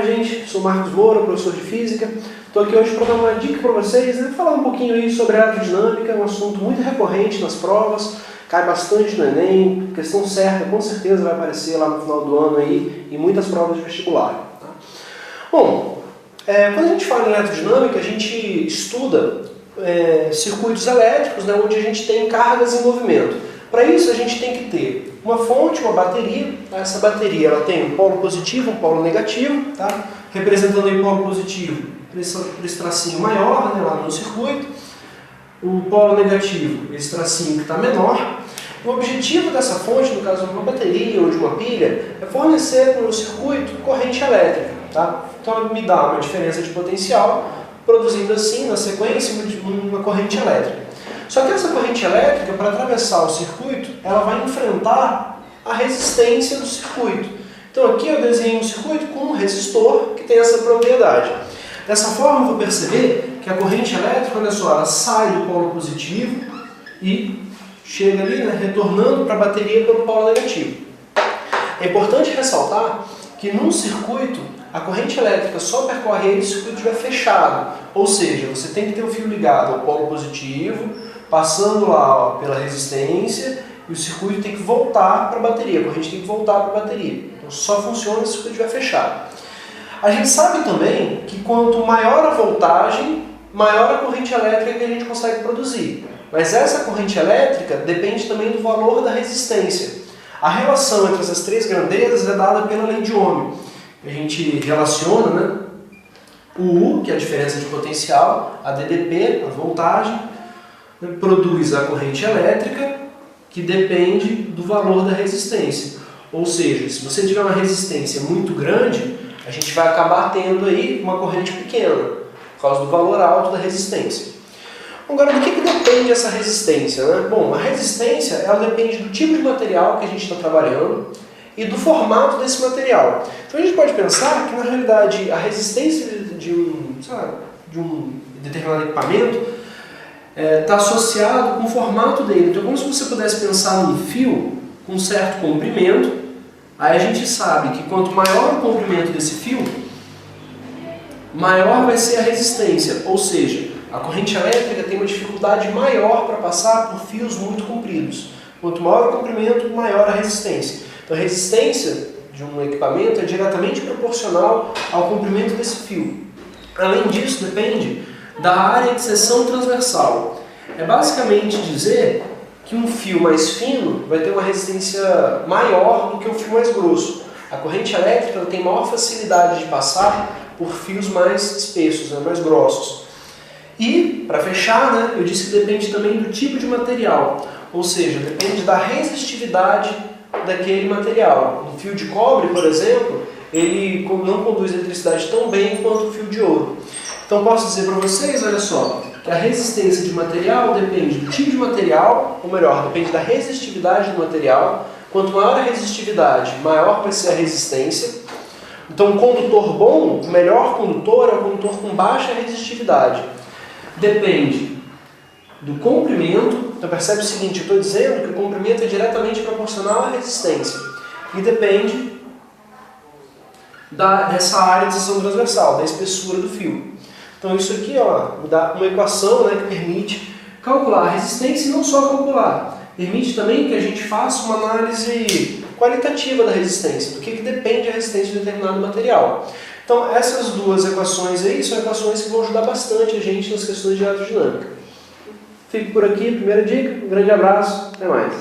gente, sou Marcos Moura, professor de Física. Estou aqui hoje para dar uma dica para vocês, né? Falar um pouquinho aí sobre aerodinâmica, um assunto muito recorrente nas provas, cai bastante no Enem, questão certa, com certeza vai aparecer lá no final do ano aí, em muitas provas de vestibular. Tá? Bom, quando a gente fala em aerodinâmica, a gente estuda circuitos elétricos, né, onde a gente tem cargas em movimento. Para isso a gente tem que ter uma fonte, uma bateria. Essa bateria ela tem um polo positivo, um polo negativo, tá? Representando aí o polo positivo por esse tracinho maior, né, lá no circuito. O polo negativo, esse tracinho que está menor. O objetivo dessa fonte, no caso de uma bateria ou de uma pilha, é fornecer para o circuito corrente elétrica. Tá? Então ela me dá uma diferença de potencial, produzindo assim, na sequência, uma corrente elétrica. Só que essa corrente elétrica, para atravessar o circuito, ela vai enfrentar a resistência do circuito. Então aqui eu desenho um circuito com um resistor que tem essa propriedade. Dessa forma eu vou perceber que a corrente elétrica, olha só, ela sai do polo positivo e chega ali, né, retornando para a bateria pelo polo negativo. É importante ressaltar que num circuito, a corrente elétrica só percorre ele se o circuito estiver fechado. Ou seja, você tem que ter o fio ligado ao polo positivo, passando lá, ó, pela resistência, e o circuito tem que voltar para a bateria, a corrente tem que voltar para a bateria. Então só funciona se o circuito estiver fechado. A gente sabe também que quanto maior a voltagem, maior a corrente elétrica que a gente consegue produzir. Mas essa corrente elétrica depende também do valor da resistência. A relação entre essas três grandezas é dada pela lei de Ohm. A gente relaciona, né, o U, que é a diferença de potencial, a DDP, a voltagem, produz a corrente elétrica, que depende do valor da resistência. Ou seja, se você tiver uma resistência muito grande, a gente vai acabar tendo aí uma corrente pequena, por causa do valor alto da resistência. Agora, do que depende essa resistência, né? Bom, a resistência ela depende do tipo de material que a gente está trabalhando e do formato desse material. Então a gente pode pensar que, na realidade, a resistência de um determinado equipamento está associado com o formato dele. Então, como se você pudesse pensar num fio com um certo comprimento, aí a gente sabe que quanto maior o comprimento desse fio, maior vai ser a resistência, ou seja, a corrente elétrica tem uma dificuldade maior para passar por fios muito compridos. Quanto maior o comprimento, maior a resistência. Então a resistência de um equipamento é diretamente proporcional ao comprimento desse fio. Além disso, depende da área de seção transversal. É basicamente dizer que um fio mais fino vai ter uma resistência maior do que um fio mais grosso. A corrente elétrica tem maior facilidade de passar por fios mais espessos, né, mais grossos. E, para fechar, né, eu disse que depende também do tipo de material, ou seja, depende da resistividade daquele material. Um fio de cobre, por exemplo, ele não conduz eletricidade tão bem quanto o fio de ouro. Então posso dizer para vocês, olha só, que a resistência de material depende do tipo de material, ou melhor, depende da resistividade do material. Quanto maior a resistividade, maior vai ser a resistência. Então um condutor bom, o melhor condutor é o condutor com baixa resistividade. Depende do comprimento. Então percebe o seguinte, eu estou dizendo que o comprimento é diretamente proporcional à resistência. E depende dessa área de seção transversal, da espessura do fio. Então isso aqui, ó, dá uma equação, né, que permite calcular a resistência e não só calcular. Permite também que a gente faça uma análise qualitativa da resistência, do que depende a resistência de determinado material. Então essas duas equações aí são equações que vão ajudar bastante a gente nas questões de aerodinâmica. Fico por aqui, primeira dica, um grande abraço, até mais.